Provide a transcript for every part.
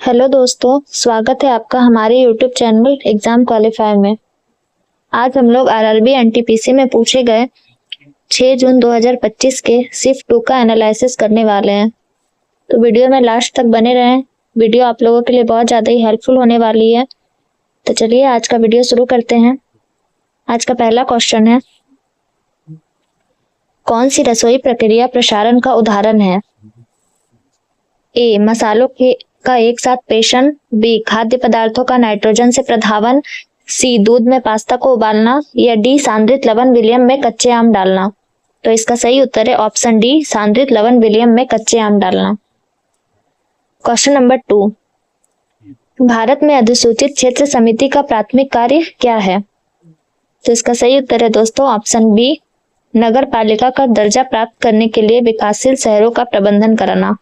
Hello दोस्तों, स्वागत है आपका हमारे यूट्यूब चैनल एग्जाम क्वालिफायर में। आज हम लोग आरआरबी एनटीपीसी में पूछे गए 6 जून 2025 के शिफ्ट 2 का एनालिसिस करने वाले हैं। तो वीडियो में लास्ट तक बने रहें। वीडियो आप लोगों के लिए बहुत ज़्यादा ही हेल्पफुल होने वाली है। तो चलिए आज का वीडियो शुरू करते हैं। आज का पहला क्वेश्चन है, कौन सी रसोई प्रक्रिया प्रसारण का उदाहरण है? ए. मसालों का एक साथ पेषण, बी. खाद्य पदार्थों का नाइट्रोजन से प्रधावन, सी. दूध में पास्ता को उबालना, या डी. सांद्रित लवण विलयन में कच्चे आम डालना। तो इसका सही उत्तर है ऑप्शन डी, सांद्रित लवण विलयन में कच्चे आम डालना। क्वेश्चन नंबर 2, भारत में अधिसूचित क्षेत्र समिति का प्राथमिक कार्य क्या है? तो इसका सही उत्तर है दोस्तों ऑप्शन बी, नगर पालिका का दर्जा प्राप्त करने के लिए विकासशील शहरों का प्रबंधन कराना।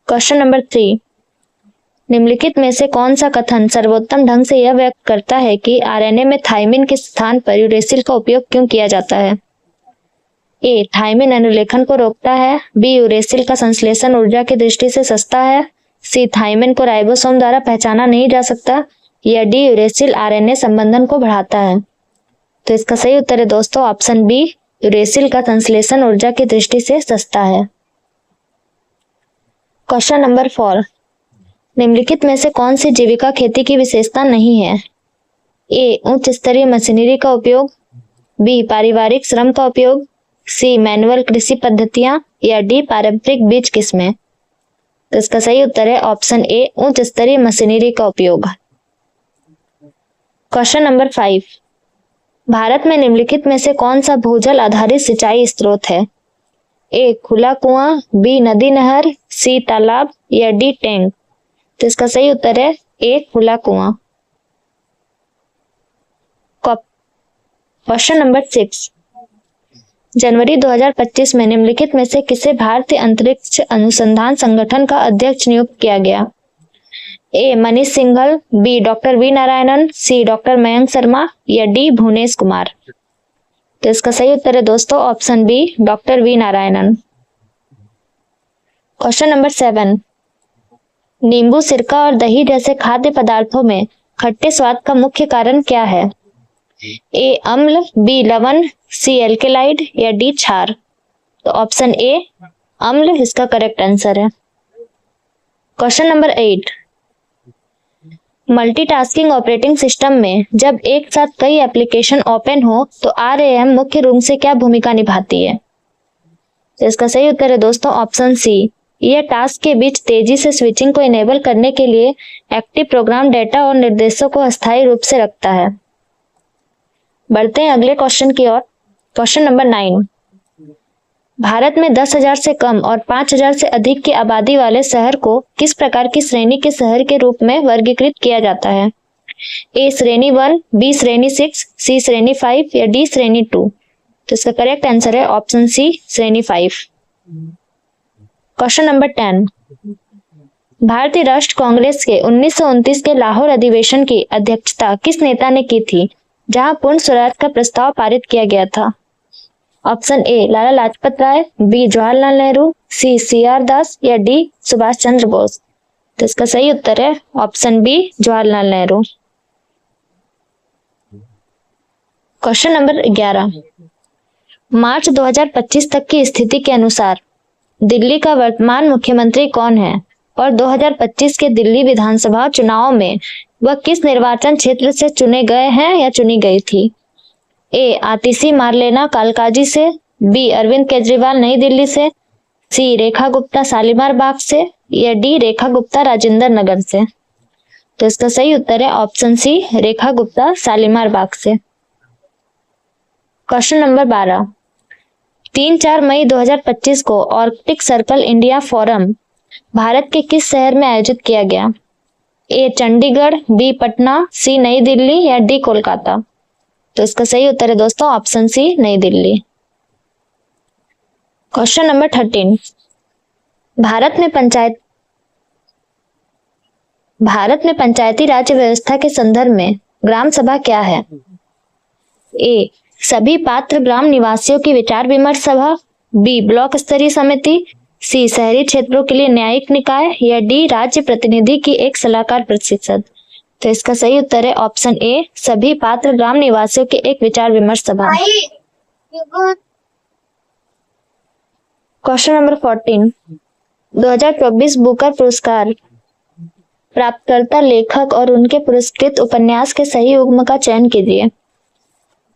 क्वेश्चन नंबर 3, निम्नलिखित में से कौन सा कथन सर्वोत्तम ढंग से यह व्यक्त करता है कि आरएनए में थाइमिन के स्थान पर यूरेसिल का उपयोग क्यों किया जाता है? ए. थाइमिन अनुलेखन को रोकता है, बी. यूरेसिल का संश्लेषण ऊर्जा की दृष्टि से सस्ता है, सी. थाइमिन को राइबोसोम द्वारा पहचाना नहीं जा सकता, या डी. यूरेसिल आरएनए संबंधन को बढ़ाता है। तो इसका सही उत्तर है दोस्तों ऑप्शन बी, यूरेसिल का संश्लेषण ऊर्जा की दृष्टि से सस्ता है। क्वेश्चन नंबर 4, निम्नलिखित में से कौन सी जीविका खेती की विशेषता नहीं है? ए. उच्च स्तरीय मशीनरी का उपयोग, बी. पारिवारिक श्रम का उपयोग, सी. मैनुअल कृषि पद्धतियां, या डी. पारंपरिक बीज किस्में। तो इसका सही उत्तर है ऑप्शन ए, उच्च स्तरीय मशीनरी का उपयोग। क्वेश्चन नंबर 5, भारत में निम्नलिखित में से कौन सा भूजल आधारित सिंचाई स्रोत है? ए. खुला कुआं, बी. नदी नहर, सी. तालाब, या डी. टैंक। तो इसका सही उत्तर है ए. खुला कुआं। क्वेश्चन नंबर 6, जनवरी 2025 में निम्नलिखित में से किसे भारतीय अंतरिक्ष अनुसंधान संगठन का अध्यक्ष नियुक्त किया गया? A. Manish Singhal, B. Doctor V Narayanan, C. Doctor Mayank Sharma, या डी. भुवनेश कुमार। तो इसका सही उत्तर है दोस्तों option B, doctor V Narayanan. Question number 7, नींबू, सिरका और दही जैसे खाद्य पदार्थों में खट्टे स्वाद का मुख्य कारण क्या है? ए. अम्ल, बी. लवण, सी. एल्केलाइड, या डी. क्षार। तो ऑप्शन ए, अम्ल इसका करेक्ट आंसर है। Question number 8, multitasking operating system में जब एक साथ कई एप्लीकेशन ओपन हो तो आरएएम मुख्य रूप से क्या भूमिका निभाती है? तो इसका सही उत्तर है दोस्तों ऑप्शन सी, यह टास्क के बीच तेजी से स्विचिंग को इनेबल करने के लिए एक्टिव प्रोग्राम डेटा और निर्देशों को अस्थायी रूप से रखता है। बढ़ते हैं अगले क्वेश्चन की ओर। क्वेश्चन नंबर 9, भारत में 10,000 से कम और 5,000 से अधिक की आबादी वाले शहर को किस प्रकार की श्रेणी के शहर के रूप में वर्गीकृत किया जाता है? ए. श्रेणी 1, बी. श्रेणी 6, सी. श्रेणी 5, या डी. श्रेणी 2। तो इसका करेक्ट आंसर है ऑप्शन सी, श्रेणी 5। क्वेश्चन नंबर 10, भारतीय राष्ट्र कांग्रेस के 1929 के लाहौर अधिवेशन की अध्यक्षता किस नेता ने की थी, जहां पूर्ण स्वराज का प्रस्ताव पारित किया गया था? Option A, Lala Lajpat Rai, B. Jawaharlal Nehru, C. C R. Das, या डी. सुभाष चंद्र बोस। तो इसका सही उत्तर है option B, Jawaharlal Nehru. Question number 11, मार्च 2025 तक की स्थिति के अनुसार दिल्ली का वर्तमान मुख्यमंत्री कौन है और 2025 के दिल्ली विधानसभा चुनाव में वह किस निर्वाचन क्षेत्र से चुने गए हैं या चुनी गई थी? ए. आतिशी मारलेना कालकाजी से, बी. अरविंद केजरीवाल नई दिल्ली से, सी. रेखा गुप्ता शालीमार बाग से, या डी. रेखा गुप्ता राजेंद्र नगर से। तो इसका सही उत्तर है ऑप्शन सी, रेखा गुप्ता शालीमार बाग से। क्वेश्चन नंबर 12, 3-4 मई 2025 को Arctic circle India forum Bharat के किस शहर में आयोजित किया गया? ए. चंडीगढ़, बी. पटना, सी. नई दिल्ली, या डी. कोलकाता। तो इसका सही उत्तर है दोस्तों ऑप्शन सी, नई दिल्ली। क्वेश्चन नंबर 13, भारत में पंचायती राज व्यवस्था के संदर्भ में ग्राम सभा क्या है? ए. सभी पात्र ग्राम निवासियों की विचार विमर्श सभा, बी. ब्लॉक स्तरीय समिति, सी शहरी क्षेत्रों के लिए न्यायिक निकाय, या डी राज्य प्रतिनिधि की एक सलाहकार परिषद। तो इसका सही उत्तर है ऑप्शन ए, सभी पात्र ग्राम निवासियों के एक विचार विमर्श सभा। क्वेश्चन नंबर 14, 2024 बुकर पुरस्कार प्राप्तकर्ता लेखक और उनके पुरस्कृत उपन्यास के सही युग्म का चयन कीजिए।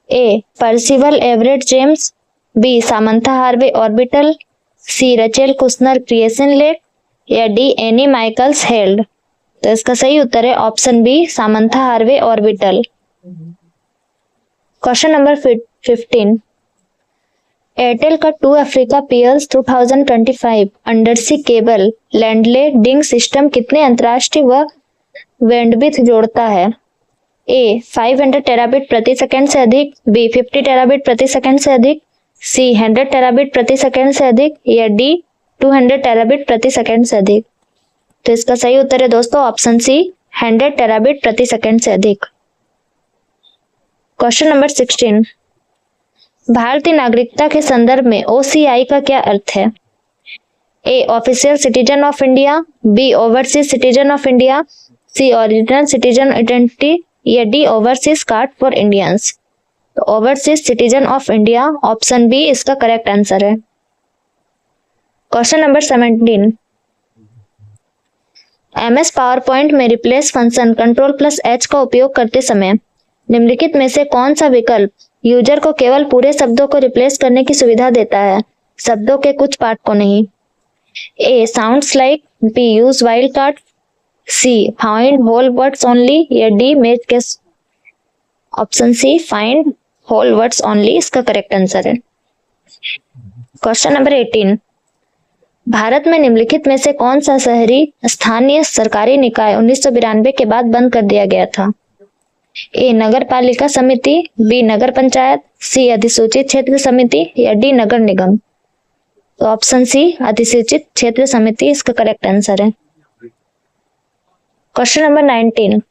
A Percival Everett James, B Samantha Harvey orbital, C Rachel Kushner creation lake, या डी एनी माइकल्स हेल्ड। तो इसका सही उत्तर है option B, Samantha Harvey orbital. Question number 15, Airtel का two Africa pearls 2025 undersea cable landing system कितने अंतरराष्ट्रीय व बैंडविड्थ जोड़ता है। ए 500 टेराबिट प्रति सेकंड से अधिक, बी 50 टेराबिट प्रति सेकंड से अधिक, सी 100 टेराबिट प्रति सेकंड से अधिक, या डी 200 टेराबिट प्रति सेकंड से अधिक। तो इसका सही उत्तर है दोस्तों ऑप्शन सी, 100 टेराबिट प्रति सेकंड से अधिक। क्वेश्चन नंबर 16, भारतीय नागरिकता के संदर्भ में OCI का क्या अर्थ है। A official citizen of India, B overseas citizen of India, C original citizen identity, या D overseas card for Indians. तो overseas citizen of India, option B इसका करेक्ट आंसर है। Question number 17, MS PowerPoint में replace function Ctrl+H का उपयोग करते समय निम्नलिखित में से कौन सा विकल्प यूजर को केवल पूरे शब्दों को रिप्लेस करने की सुविधा देता है, शब्दों के कुछ पार्ट को नहीं। A sounds like, B use wild card, C find whole words only, या D match case. Option C find whole words only इसका करेक्ट आंसर है। क्वेश्चन नंबर 18, भारत में निम्नलिखित में से कौन सा शहरी स्थानीय सरकारी निकाय 1992 के बाद बंद कर दिया गया था। ए नगर पालिका समिति, बी नगर पंचायत, सी अधिसूचित क्षेत्र समिति, या डी नगर निगम। तो ऑप्शन सी अधिसूचित क्षेत्र समिति इसका करेक्ट आंसर है। क्वेश्चन नंबर 19,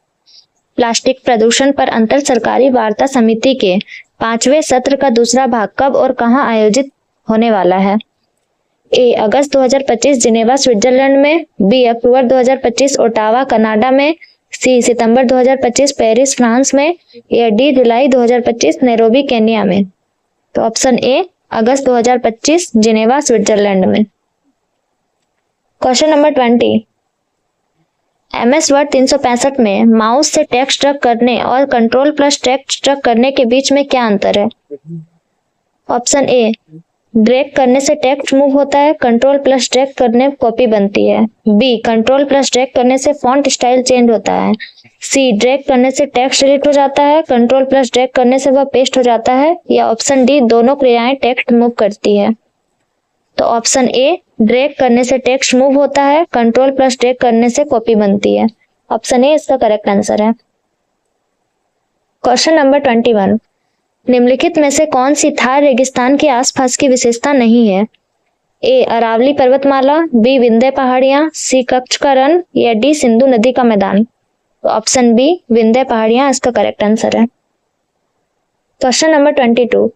प्लास्टिक प्रदूषण पर अंतर सरकारी वार्ता समिति के 5वें सत्र का दूसरा भाग कब और कहां आयोजित होने वाला है। ए अगस्त 2025 जिनेवा स्विट्जरलैंड में, बी अक्टूबर 2025 ओटावा कनाडा में, सी सितंबर 2025 पेरिस फ्रांस में, या डी जुलाई 2025 नैरोबी केन्या में। तो option A August 2025 Geneva Switzerland में। क्वेश्चन नंबर 20, MS वर्ड 365 में माउस से टेक्स्ट ड्रैग करने और Ctrl+ टेक्स्ट ड्रैग करने के बीच में क्या अंतर है। ऑप्शन ए ड्रैग करने से टेक्स्ट मूव होता है, Ctrl+ ड्रैग करने कॉपी बनती है, बी Ctrl+ ड्रैग करने से फॉन्ट स्टाइल चेंज होता है, सी ड्रैग करने से टेक्स्ट डिलीट हो जाता है, Ctrl+ ड्रैग करने से वह पेस्ट हो जाता है, या ऑप्शन डी दोनों क्रियाएं टेक्स्ट मूव करती है। तो ऑप्शन ए ड्रैग करने से टेक्स्ट मूव होता है, Ctrl+ ड्रैग करने से कॉपी बनती है। ऑप्शन ए इसका करेक्ट आंसर है। क्वेश्चन नंबर 21, निम्नलिखित में से कौन सी थार रेगिस्तान के आसपास की विशेषता नहीं है। ए अरावली पर्वतमाला, बी विंध्य पहाड़ियां, सी कच्छ का रण, या डी सिंधु नदी का मैदान। तो ऑप्शन बी विंध्य पहाड़ियां इसका करेक्ट आंसर है। क्वेश्चन नंबर 22,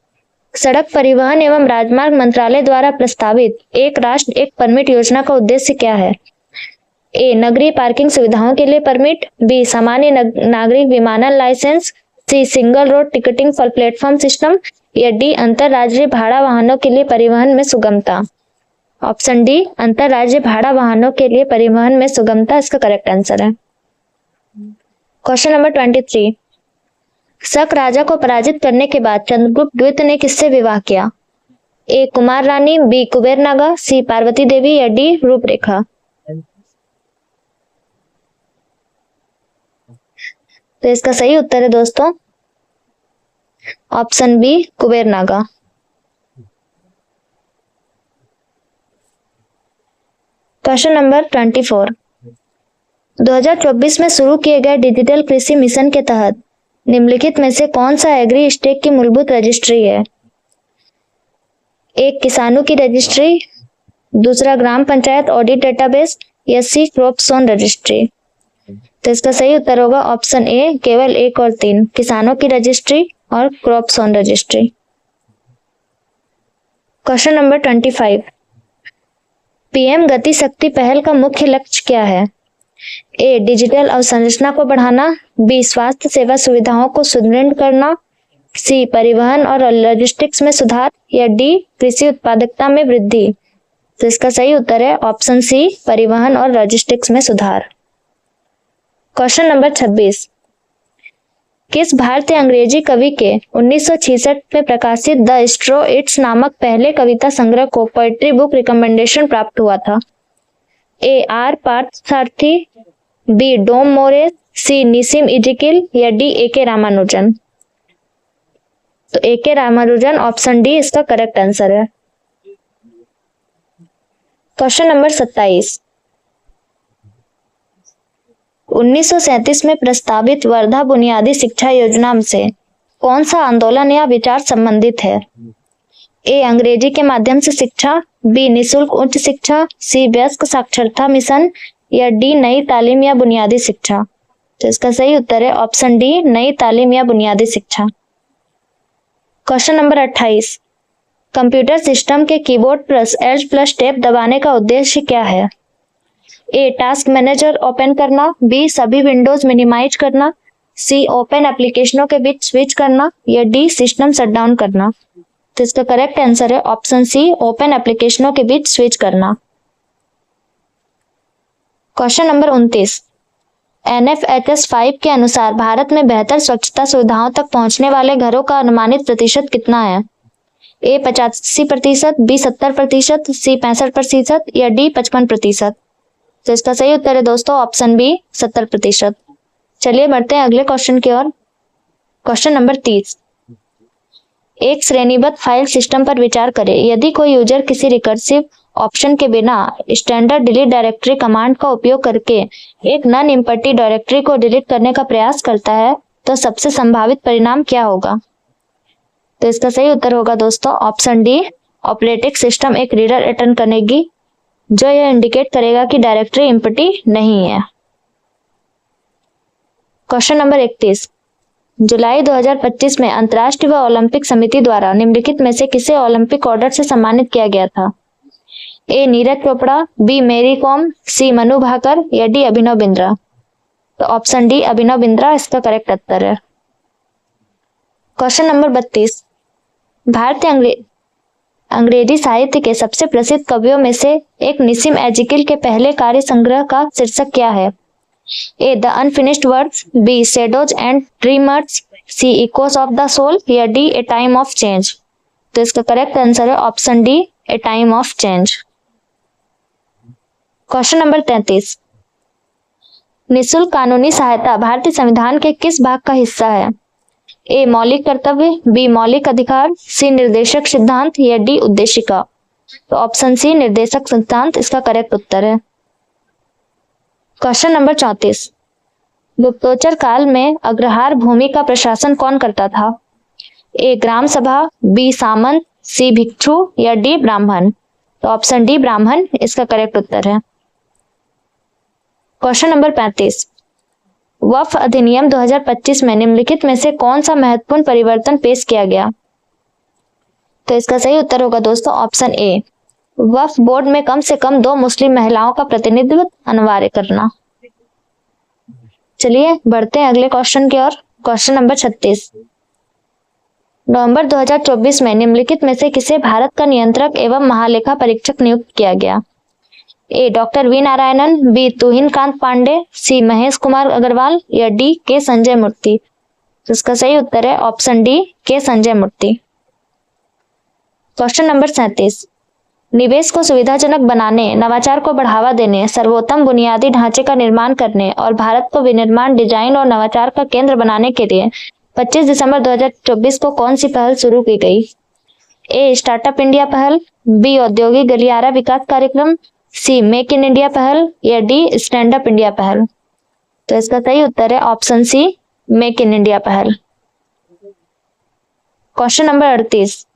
सड़क परिवहन एवं राजमार्ग मंत्रालय द्वारा प्रस्तावित एक राष्ट्र एक परमिट योजना का उद्देश्य क्या है। ए नगरीय पार्किंग सुविधाओं के लिए परमिट, बी सामान्य नागरिक विमानन licence, C single road ticketing for platform system, या डी अंतरराज्यीय भाड़ा वाहनों के लिए परिवहन में सुगमता। ऑप्शन डी अंतरराज्यीय भाड़ा वाहनों के लिए परिवहन में सुगमता इसका करेक्ट आंसर है। क्वेश्चन नंबर 23, शक राजा को पराजित करने के बाद चंद्रगुप्त द्वितीय ने किससे विवाह किया। A Kumar Rani, B Kuber Naga, C Parvati Devi, या डी रूपरेखा। तो इसका सही उत्तर है दोस्तों option B Kuber Naga. Question number 24, 2024 में शुरू किए गए डिजिटल कृषि मिशन के तहत निम्नलिखित में से कौन सा एग्री स्टेक की मूलभूत रजिस्ट्री है। एक किसानों की रजिस्ट्री, दूसरा ग्राम पंचायत ऑडिट डेटाबेस, या सी क्रॉप जोन रजिस्ट्री। तो इसका सही उत्तर होगा ऑप्शन ए केवल 1 और 3, किसानों की रजिस्ट्री और crop zone registry. Question number 25, PM गति शक्ति पहल का मुख्य लक्ष्य क्या है? ए डिजिटल अवसंरचना को बढ़ाना, बी स्वास्थ्य सेवा सुविधाओं को सुदृढ़ करना, सी परिवहन और लॉजिस्टिक्स में सुधार, या डी कृषि उत्पादकता में वृद्धि। तो इसका सही उत्तर है ऑप्शन सी, परिवहन और लॉजिस्टिक्स में सुधार। क्वेश्चन नंबर 26, किस भारतीय अंग्रेजी कवि के 1966 में प्रकाशित द स्ट्रॉ इट्स नामक पहले कविता संग्रह को पोएट्री बुक रिकमेंडेशन प्राप्त हुआ था? ए आर पार्थसारथी, बी डोम मोरे, सी निसिम इजिकिल, या डी ए के रामानुजन। तो ए के रामानुजन ऑप्शन डी इसका करेक्ट आंसर है। क्वेश्चन नंबर 27, 1937 में प्रस्तावित वर्धा बुनियादी शिक्षा योजना से कौन सा आंदोलन या विचार संबंधित है? ए अंग्रेजी के माध्यम से शिक्षा, बी निशुल्क उच्च शिक्षा, सी वयस्क साक्षरता मिशन, या डी नई तालीम या बुनियादी शिक्षा। तो इसका सही उत्तर है ऑप्शन डी, नई तालीम या बुनियादी शिक्षा। क्वेश्चन नंबर 28, कंप्यूटर सिस्टम के keyboard plus Alt plus tab दबाने का उद्देश्य क्या है? ए टास्क मैनेजर ओपन करना, बी सभी विंडोज मिनिमाइज करना, सी ओपन एप्लीकेशनों के बीच स्विच करना, या डी सिस्टम शटडाउन करना। तो इसका करेक्ट आंसर है ऑप्शन सी, ओपन एप्लीकेशनों के बीच स्विच करना। क्वेश्चन नंबर 29, NFHS 5 के अनुसार भारत में बेहतर स्वच्छता सुविधाओं तक पहुंचने वाले घरों का अनुमानित प्रतिशत कितना है? ए 85%, बी 70%, सी 65%, या डी 55%। तो इसका सही उत्तर है दोस्तों ऑप्शन बी, 70%। चलिए बढ़ते हैं अगले क्वेश्चन की ओर। क्वेश्चन नंबर 30, एक श्रेणीबद्ध फाइल सिस्टम पर विचार करें। यदि कोई यूजर किसी रिकर्सिव ऑप्शन के बिना स्टैंडर्ड डिलीट डायरेक्टरी कमांड का उपयोग करके एक नॉन एम्प्टी डायरेक्टरी को डिलीट करने का प्रयास करता है तो सबसे संभावित परिणाम क्या होगा? तो इसका सही उत्तर होगा दोस्तों ऑप्शन डी, ऑपरेटिंग सिस्टम एक रीडर रिटर्न करेगी जो यह इंडिकेट करेगा कि डायरेक्टरी एम्प्टी नहीं है। क्वेश्चन नंबर 31, जुलाई 2025 में अंतर्राष्ट्रीय व ओलंपिक समिति द्वारा निम्नलिखित में से किसे ओलंपिक ऑर्डर से सम्मानित किया गया था? ए नीरज चोपड़ा, बी मेरी कॉम, सी मनु भाकर, या डी अभिनव बिंद्रा। तो ऑप्शन डी, अभिनव बिंद्रा इसका करेक्ट उत्तर है। क्वेश्चन नंबर 32, भारतीय अंग्रेजी साहित्य के सबसे प्रसिद्ध कवियों में से एक निसिम एजिकिल के पहले कार्य संग्रह का शीर्षक क्या है? A the unfinished words, B shadows and dreamers, C echoes of the soul, या D a time of change. तो इसका करेक्ट आंसर है option D, a time of change. Question number 33, निःशुल्क कानूनी सहायता भारतीय संविधान के किस भाग का हिस्सा है? ए मौलिक कर्तव्य, बी मौलिक अधिकार, सी निर्देशक सिद्धांत, या डी उद्देशिका। तो ऑप्शन सी, निर्देशक सिद्धांत इसका करेक्ट उत्तर है। क्वेश्चन नंबर 34, गुप्तोत्तर काल में अग्रहार भूमि का प्रशासन कौन करता था? ए ग्राम सभा, बी सामंत, सी भिक्षु, या डी ब्राह्मण। तो ऑप्शन डी, ब्राह्मण इसका करेक्ट उत्तर है। क्वेश्चन नंबर 35, वक्फ अधिनियम 2025 में निम्नलिखित में से कौन सा महत्वपूर्ण परिवर्तन पेश किया गया? तो इसका सही उत्तर होगा दोस्तों ऑप्शन ए, वक्फ बोर्ड में कम से कम 2 मुस्लिम महिलाओं का प्रतिनिधित्व अनिवार्य करना। चलिए बढ़ते हैं अगले क्वेश्चन की ओर। क्वेश्चन नंबर 36, नवंबर 2024 में निम्नलिखित में से किसे भारत का नियंत्रक एवं महालेखा परीक्षक नियुक्त किया गया? ए डॉक्टर वी नारायणन, बी तुहिन कांत पांडे, सी महेश कुमार अग्रवाल, या डी के संजय मूर्ति। तो इसका सही उत्तर है ऑप्शन डी, के संजय मूर्ति। क्वेश्चन नंबर 37, निवेश को सुविधाजनक बनाने, नवाचार को बढ़ावा देने, सर्वोत्तम बुनियादी ढांचे का निर्माण करने और भारत को विनिर्माण, डिजाइन और नवाचार का केंद्र बनाने के लिए 25 दिसंबर 2024 को कौन सी पहल शुरू की गई? ए स्टार्टअप इंडिया पहल, बी औद्योगिक गलियारा विकास कार्यक्रम, सी मेक इन इंडिया पहल, या डी स्टैंड अप इंडिया पहल। तो इसका सही उत्तर है option C, make in India पहल। क्वेश्चन नंबर 38,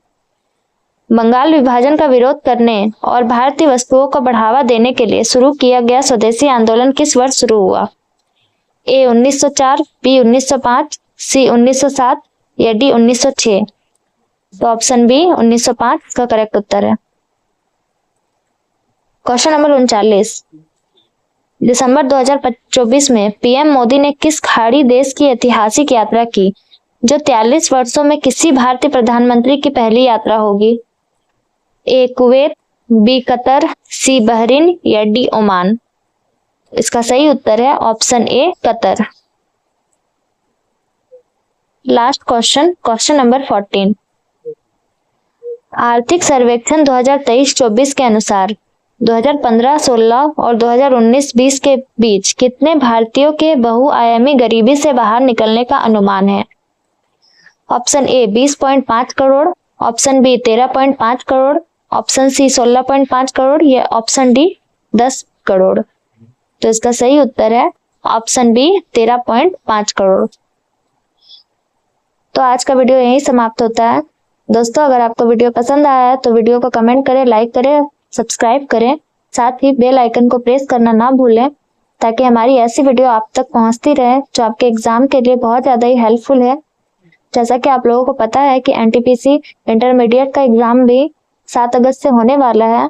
बंगाल विभाजन का विरोध करने और भारतीय वस्तुओं को बढ़ावा देने के लिए शुरू किया गया स्वदेशी आंदोलन किस वर्ष शुरू हुआ? ए 1904, बी 1905, सी 1907, या डी 1906। तो ऑप्शन बी 1905 का करेक्ट उत्तर है। क्वेश्चन नंबर 39, दिसंबर 2024 में पीएम मोदी ने किस खाड़ी देश की ऐतिहासिक यात्रा की जो 43 वर्षों में किसी भारतीय प्रधानमंत्री की पहली यात्रा होगी? ए कुवैत, बी कतर, सी बहरीन या डी ओमान? इसका सही उत्तर है ऑप्शन ए Qatar. Last question, question number 14, आर्थिक सर्वेक्षण 2023-24 के अनुसार 2015-16 और 2019-20 के बीच कितने भारतीयों के बहुआयामी गरीबी से बाहर निकलने का अनुमान है? Option A 20.5 crore, option B 13.5 crore, option C 16.5 crore या ऑप्शन डी 10 करोड़? तो इसका सही उत्तर है ऑप्शन बी 13.5 करोड़। तो आज का वीडियो यहीं समाप्त होता है। दोस्तों, अगर आपको वीडियो पसंद आया है तो वीडियो को कमेंट करें, लाइक करें, सब्सक्राइब करें, साथ ही बेल आइकन को प्रेस करना ना भूलें ताकि हमारी ऐसी वीडियो आप तक पहुंचती रहे जो आपके एग्जाम के लिए बहुत ज़्यादा ही हेल्पफुल है। जैसा कि आप लोगों को पता है कि एनटीपीसी इंटरमीडिएट का एग्जाम भी 7 अगस्त से होने वाला है,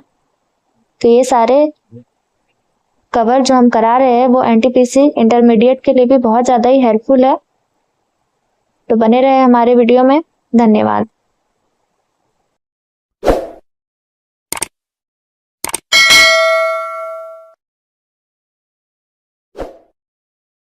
तो ये सारे कवर जो हम करा रहे हैं वो एनटीपीसी इंटरमीडिएट के लिए भी बहुत ज़्यादा ही हेल्पफुल है। तो बने रहे हमारे वीडियो में। धन्यवाद।